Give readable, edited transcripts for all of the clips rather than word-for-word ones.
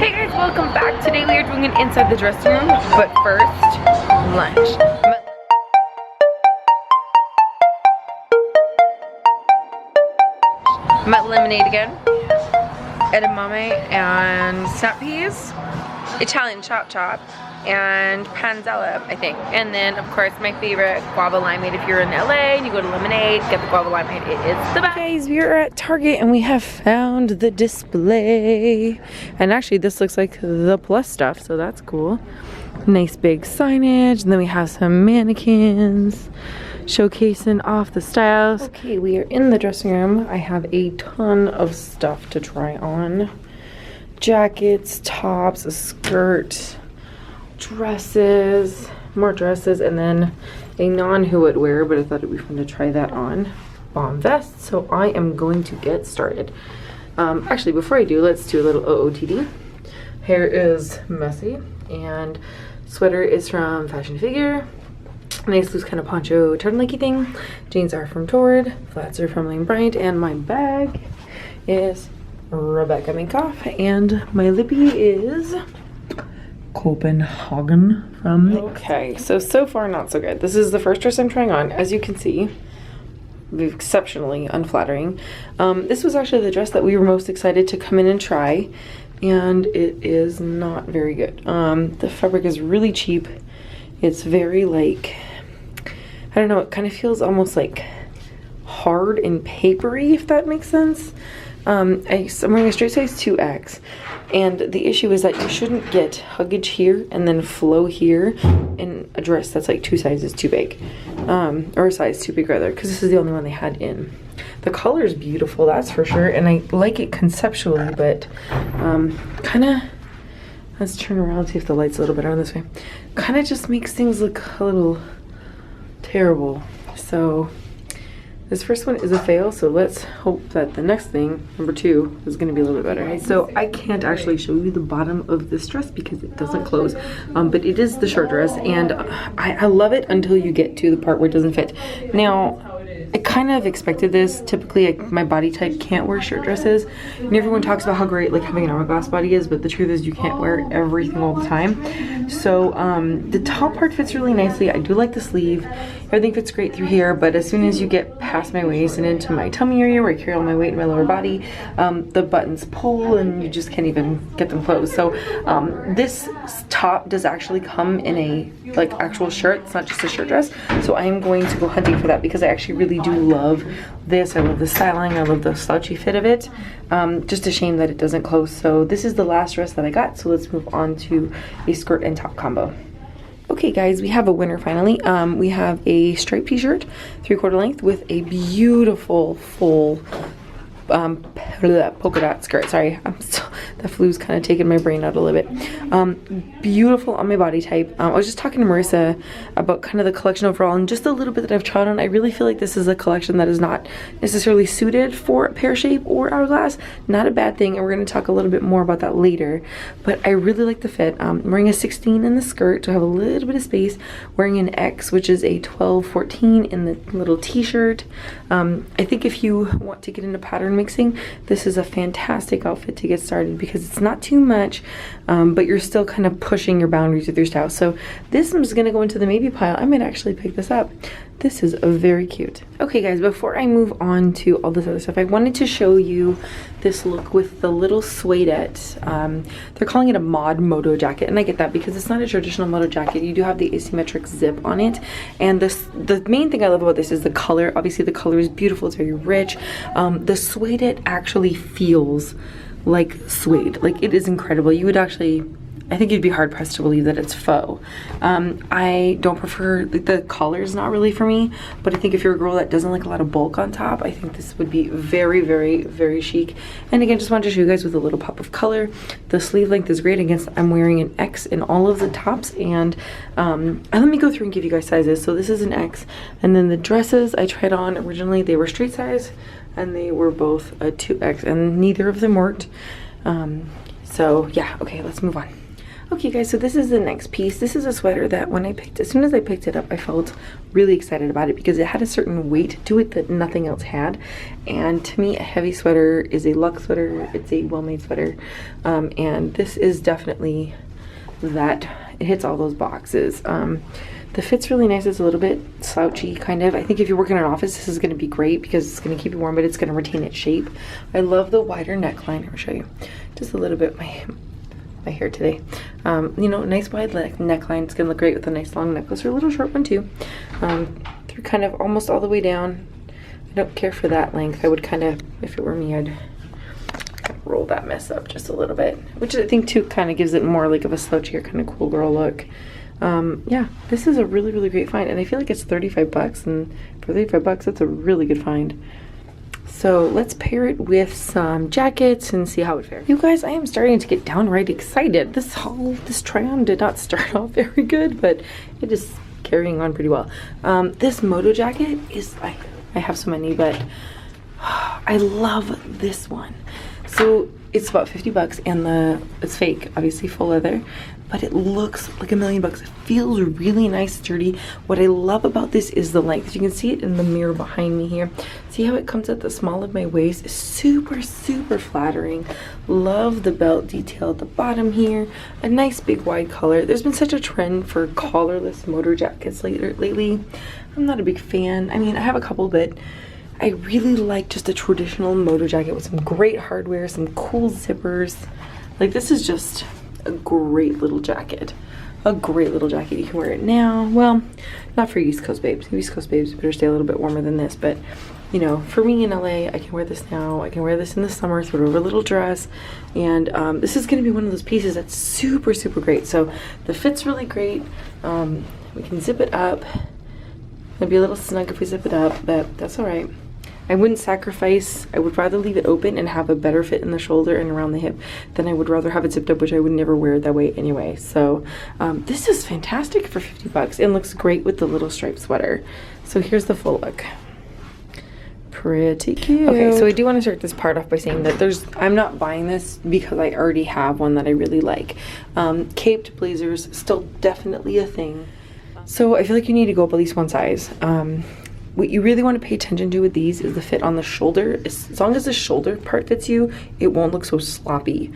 Hey guys, welcome back. Today we are doing an inside the dressing room, but first, lunch. I'm at Lemonade again. Edamame and snap peas, Italian chop chop, and panzella, I think. And then, of course, my favorite guava limeade. If you're in LA and you go to Lemonade, get the guava limeade. It is the best. Guys, we are at Target and we have found the display. And actually, this looks like the Plus stuff, so that's cool. Nice big signage, and then we have some mannequins showcasing off the styles. Okay, we are in the dressing room. I have a ton of stuff to try on. Jackets, tops, a skirt, dresses, more dresses, and then a non-who would wear, but I thought it'd be fun to try that on. Bomb vest. So I am going to get started. Actually, before I do, let's do a little OOTD. Hair is messy, and sweater is from Fashion Figure. Nice loose kind of poncho turtlenecky thing. Jeans are from Torrid, flats are from Lane Bryant, and my bag is Rebecca Minkoff, and my lippy is Copenhagen from NYX. Okay, so far not so good. This is the first dress I'm trying on. As you can see, exceptionally unflattering. This was actually the dress that we were most excited to come in and try, and it is not very good. The fabric is really cheap. It's very like, I don't know, it kind of feels almost like hard and papery, if that makes sense. I'm wearing a straight size 2X, and the issue is that you shouldn't get huggage here and then flow here in a dress that's like 2 sizes too big, or a size too big rather, because this is the only one they had in. The color is beautiful, that's for sure, and I like it conceptually, but kind of, let's turn around and see if the light's a little better on this way, kind of just makes things look a little terrible. So this first one is a fail, so let's hope that the next thing, number 2, is going to be a little bit better. So I can't actually show you the bottom of this dress because it doesn't close, but it is the short dress, and I love it until you get to the part where it doesn't fit. Now, I kind of expected this. Typically, my body type can't wear short dresses, and everyone talks about how great like having an hourglass body is, but the truth is you can't wear everything all the time. So the top part fits really nicely. I do like the sleeve. Everything fits great through here, but as soon as you get past my waist and into my tummy area where I carry all my weight in my lower body, the buttons pull and you just can't even get them closed. So this top does actually come in a like actual shirt. It's not just a shirt dress. So I am going to go hunting for that because I actually really do love this. I love the styling. I love the slouchy fit of it. Just a shame that it doesn't close. So this is the last dress that I got. So let's move on to a skirt and top combo. Okay guys, we have a winner finally. We have a striped t-shirt, 3/4 length with a beautiful full polka dot skirt. Sorry, the flu's kind of taking my brain out a little bit. Beautiful on my body type. I was just talking to Marissa about kind of the collection overall and just a little bit that I've tried on. I really feel like this is a collection that is not necessarily suited for a pear shape or hourglass. Not a bad thing, and we're going to talk a little bit more about that later. But I really like the fit. I'm wearing a 16 in the skirt to have a little bit of space. Wearing an X, which is a 12-14 in the little t-shirt. I think if you want to get into pattern mixing, this is a fantastic outfit to get started because it's not too much, but you're still kind of pushing your boundaries with your style. So this is going to go into the maybe pile. I might actually pick this up. This is very cute. Okay guys, before I move on to all this other stuff, I wanted to show you this look with the little suedette. They're calling it a mod moto jacket, and I get that because it's not a traditional moto jacket. You do have the asymmetric zip on it, and the main thing I love about this is the color. Obviously the color is beautiful, it's very rich. The suedette actually feels like suede. Like, it is incredible. You would actually, I think you'd be hard pressed to believe that it's faux. I don't prefer, the collar is not really for me, but I think if you're a girl that doesn't like a lot of bulk on top, I think this would be very, very, very chic. And again, just wanted to show you guys with a little pop of color. The sleeve length is great. Again, I'm wearing an X in all of the tops, and let me go through and give you guys sizes. So this is an X, and then the dresses I tried on originally, they were straight size, and they were both a 2X, and neither of them worked. So yeah, okay, let's move on. Okay guys, so this is the next piece. This is a sweater that as soon as I picked it up, I felt really excited about it because it had a certain weight to it that nothing else had. And to me, a heavy sweater is a luxe sweater. It's a well-made sweater. And this is definitely that. It hits all those boxes. The fit's really nice. It's a little bit slouchy, kind of. I think if you work in an office, this is going to be great because it's going to keep you warm, but it's going to retain its shape. I love the wider neckline. I'll show you just a little bit my hair today. You know, nice wide neckline. It's going to look great with a nice long necklace or a little short one too. Through kind of almost all the way down. I don't care for that length. I would kind of, if it were me, I'd kind of roll that mess up just a little bit, which I think too kind of gives it more like of a slouchier kind of cool girl look. Yeah, this is a really, really great find, and I feel like it's 35 bucks, and for 35 bucks, that's a really good find. So let's pair it with some jackets and see how it fares. You guys, I am starting to get downright excited. This try-on did not start off very good, but it is carrying on pretty well. This moto jacket is, I have so many, but I love this one. So it's about 50 bucks, and it's fake, obviously full leather, but it looks like $1,000,000 bucks. It feels really nice, sturdy. What I love about this is the length. You can see it in the mirror behind me here. See how it comes at the small of my waist? It's super, super flattering. Love the belt detail at the bottom here. A nice big wide collar. There's been such a trend for collarless motor jackets lately. I'm not a big fan. I mean, I have a couple, but I really like just a traditional moto jacket with some great hardware, some cool zippers. Like, this is just a great little jacket. A great little jacket. You can wear it now. Well, not for East Coast babes. East Coast babes better stay a little bit warmer than this, but you know, for me in LA, I can wear this now. I can wear this in the summer, throw it over a little dress, and this is going to be one of those pieces that's super, super great. So the fit's really great. We can zip it up. It'll be a little snug if we zip it up, but that's all right. I wouldn't sacrifice. I would rather leave it open and have a better fit in the shoulder and around the hip than I would rather have it zipped up, which I would never wear that way anyway. So this is fantastic for 50 bucks and looks great with the little striped sweater. So here's the full look. Pretty cute. Okay, so I do want to start this part off by saying that I'm not buying this because I already have one that I really like. Caped blazers, still definitely a thing. So I feel like you need to go up at least one size. What you really want to pay attention to with these is the fit on the shoulder. As long as the shoulder part fits you, it won't look so sloppy.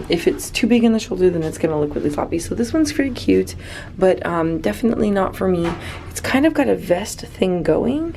If it's too big in the shoulder, then it's gonna look really sloppy. So this one's pretty cute, but definitely not for me. It's kind of got a vest thing going,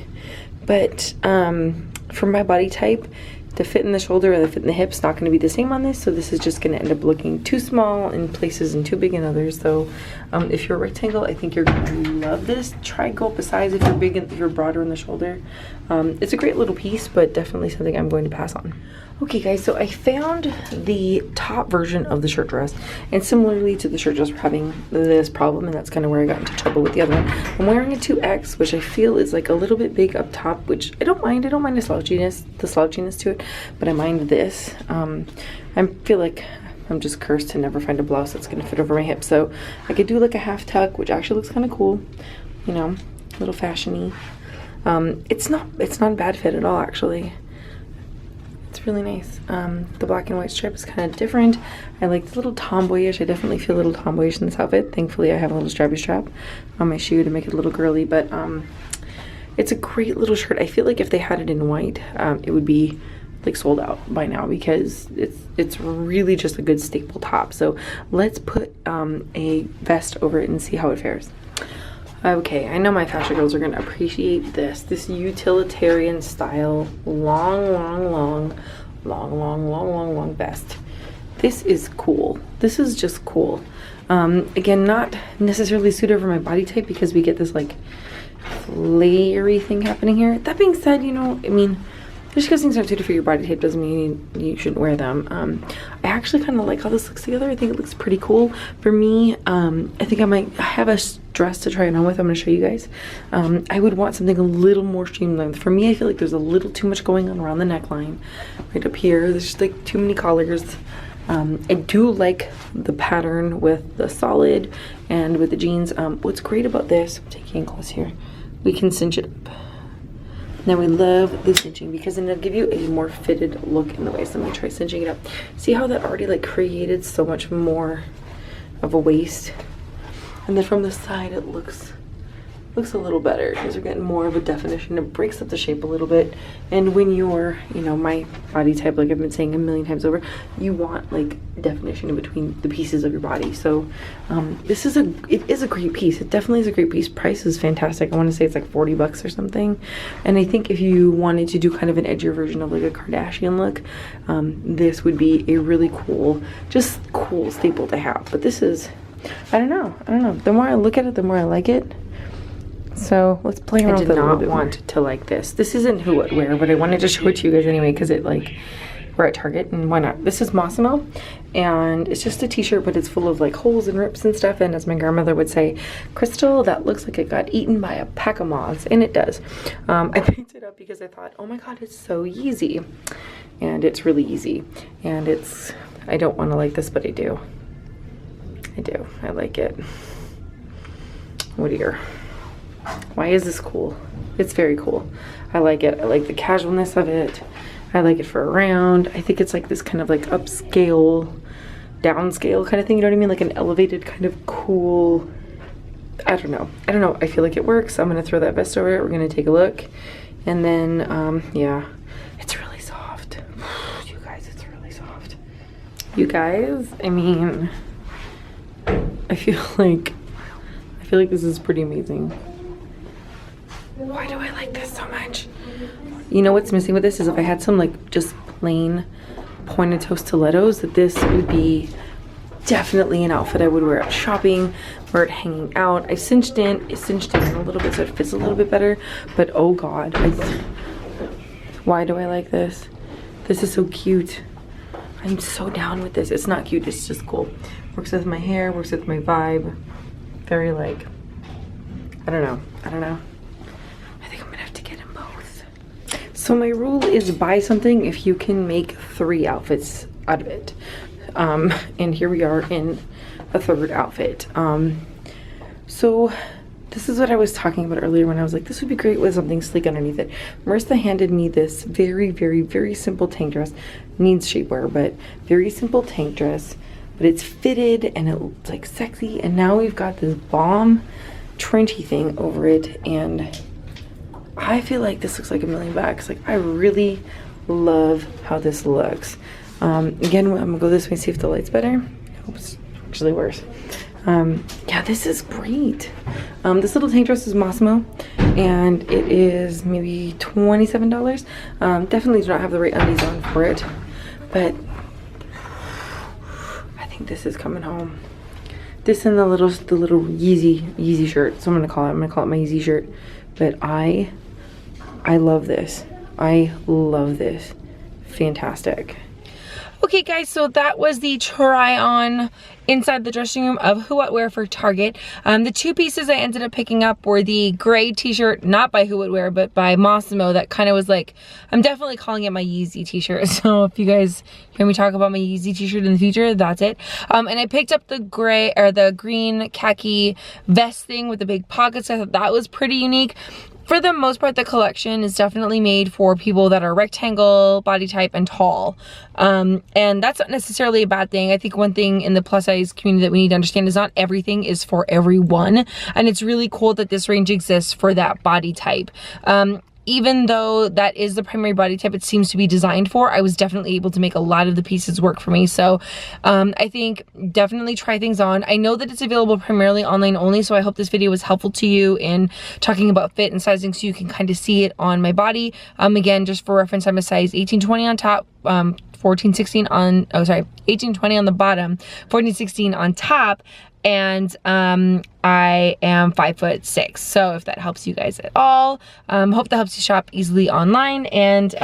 but for my body type, the fit in the shoulder or the fit in the hips not going to be the same on this, so this is just going to end up looking too small in places and too big in others. So if you're a rectangle, I think you're going to love this. Try go up a size if you're big and if you're broader in the shoulder. It's a great little piece, but definitely something I'm going to pass on. Okay guys, so I found the top version of the shirt dress, and similarly to the shirt dress, we're having this problem, and that's kind of where I got into trouble with the other one. I'm wearing a 2X, which I feel is like a little bit big up top, which I don't mind. I don't mind the slouchiness to it, but I mind this. I feel like I'm just cursed to never find a blouse that's gonna fit over my hips. So I could do like a half tuck, which actually looks kind of cool, you know, a little fashiony. It's not a bad fit at all, actually. It's really nice. The black and white strip is kind of different. I like the little tomboyish. I definitely feel a little tomboyish in this outfit. Thankfully, I have a little strappy strap on my shoe to make it a little girly, but it's a great little shirt. I feel like if they had it in white, it would be like sold out by now because it's really just a good staple top. So let's put a vest over it and see how it fares. Okay, I know my fashion girls are gonna appreciate this utilitarian style long vest. This is cool. This is just cool. Again, not necessarily suited for my body type because we get this like flary thing happening here. That being said, you know, I mean, just because things aren't suited for your body type doesn't mean you shouldn't wear them. I actually kind of like how this looks together. I think it looks pretty cool. For me, I think I have a dress to try it on with. I'm going to show you guys. I would want something a little more streamlined. For me, I feel like there's a little too much going on around the neckline. Right up here, there's just like too many collars. I do like the pattern with the solid and with the jeans. What's great about this, I'm taking it close here, we can cinch it up. Now we love the cinching because then it'll give you a more fitted look in the waist. Let me try cinching it up. See how that already like created so much more of a waist. And then from the side it looks a little better because we're getting more of a definition. It breaks up the shape a little bit. And when you're, you know, my body type, like I've been saying a million times over, you want like definition in between the pieces of your body. So it is a great piece. It definitely is a great piece. Price is fantastic. I want to say it's like 40 bucks or something. And I think if you wanted to do kind of an edgier version of like a Kardashian look, this would be a really cool, just cool staple to have. But this is, I don't know. The more I look at it, the more I like it. So let's play around with it a little bit more. I did not want to like this. This isn't who it wear, but I wanted to show it to you guys anyway because it like, we're at Target and why not? This is Mossimo and it's just a t-shirt, but it's full of like holes and rips and stuff. And as my grandmother would say, Crystal, that looks like it got eaten by a pack of moths. And it does. I picked it up because I thought, oh my God, it's so easy. And it's really easy. And it's, I don't want to like this, but I do. I like it. Oh dear. Why is this cool? It's very cool. I like it. I like the casualness of it. I like it for around. I think it's like this kind of like upscale, downscale kind of thing. You know what I mean? Like an elevated kind of cool. I don't know. I feel like it works. I'm gonna throw that vest over it. We're gonna take a look, and then yeah, it's really soft. You guys, it's really soft. You guys, I mean, I feel like this is pretty amazing. Why do I like this so much? You know what's missing with this is if I had some like just plain pointed toe stilettos, that this would be definitely an outfit I would wear out shopping, wear it hanging out. It's cinched in a little bit so it fits a little bit better, but oh God, why do I like this? This is so cute. I'm so down with this. It's not cute, it's just cool. Works with my hair, works with my vibe. Very like, I don't know. I think I'm gonna have to get them both. So my rule is buy something if you can make 3 outfits out of it. And here we are in a 3rd outfit. So this is what I was talking about earlier when I was like, this would be great with something sleek underneath it. Marissa handed me this very, very, very simple tank dress. Needs shapewear, but very simple tank dress. But it's fitted and it looks like sexy. And now we've got this bomb trenchy thing over it. And I feel like this looks like $1 million bucks. Like I really love how this looks. Again, I'm gonna go this way, see if the light's better. I hope it's actually worse. Yeah, this is great. This little tank dress is Mossimo and it is maybe $27. Definitely do not have the right undies on for it, but I think this is coming home. This and the little Yeezy shirt. So I'm gonna call it my Yeezy shirt. But I love this. I love this. Fantastic. Okay guys, so that was the try on inside the dressing room of Who What Wear for Target. The 2 pieces I ended up picking up were the gray t-shirt, not by Who What Wear, but by Mossimo. That kind of was like, I'm definitely calling it my Yeezy t-shirt. So if you guys hear me talk about my Yeezy t-shirt in the future, that's it. And I picked up the gray or the green khaki vest thing with the big pockets. I thought that was pretty unique. For the most part, the collection is definitely made for people that are rectangle, body type, and tall. And that's not necessarily a bad thing. I think one thing in the plus size community that we need to understand is not everything is for everyone. And it's really cool that this range exists for that body type. Even though that is the primary body type it seems to be designed for, I was definitely able to make a lot of the pieces work for me. So I think definitely try things on. I know that it's available primarily online only, so I hope this video was helpful to you in talking about fit and sizing so you can kind of see it on my body. Again, just for reference, I'm a size 18-20 on top, 14-16 on, 18-20 on the bottom, 14-16 on top. And I am 5'6", so if that helps you guys at all, hope that helps you shop easily online. And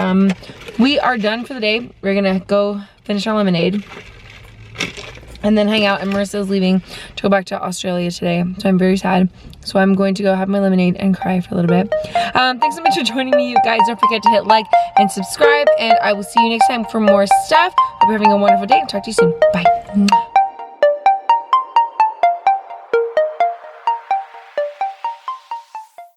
we are done for the day. We're gonna go finish our lemonade and then hang out, and Marissa is leaving to go back to Australia today, so I'm very sad. So I'm going to go have my lemonade and cry for a little bit. Thanks so much for joining me, you guys. Don't forget to hit like and subscribe, and I will see you next time for more stuff. Hope you're having a wonderful day, and talk to you soon. Bye.